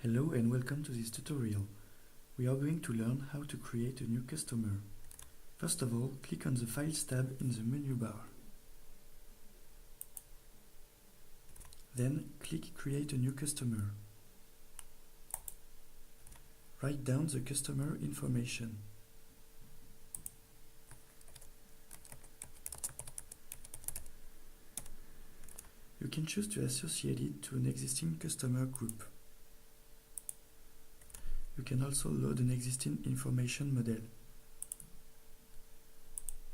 Hello and welcome to this tutorial. We are going to learn how to create a new customer. First of all, click on the Files tab in the menu bar. Then click Create a new customer. Write down the customer information. You can choose to associate it to an existing customer group. You can also load an existing information model.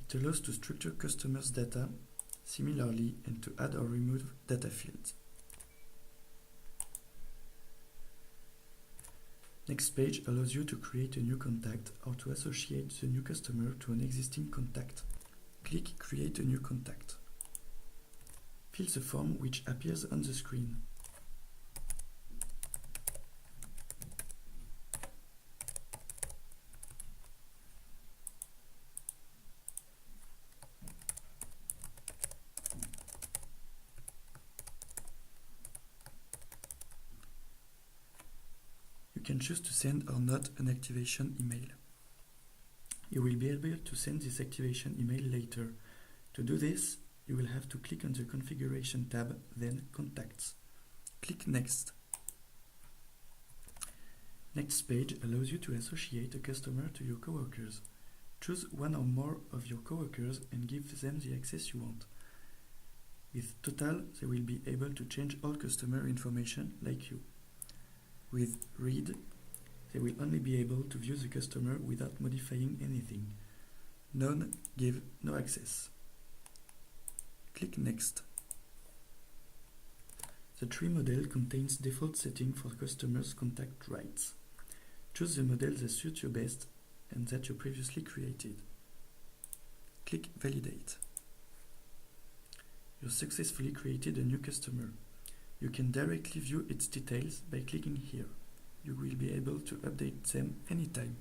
It allows to structure customers' data similarly and to add or remove data fields. Next page allows you to create a new contact or to associate the new customer to an existing contact. Click Create a new contact. Fill the form which appears on the screen. You can choose to send or not an activation email. You will be able to send this activation email later. To do this, you will have to click on the Configuration tab, then Contacts. Click Next. Next page allows you to associate a customer to your coworkers. Choose one or more of your coworkers and give them the access you want. With Total, they will be able to change all customer information like you. With Read, they will only be able to view the customer without modifying anything. None give no access. Click Next. The tree model contains default settings for customers' contact rights. Choose the model that suits you best and that you previously created. Click Validate. You successfully created a new customer. You can directly view its details by clicking here. You will be able to update them anytime.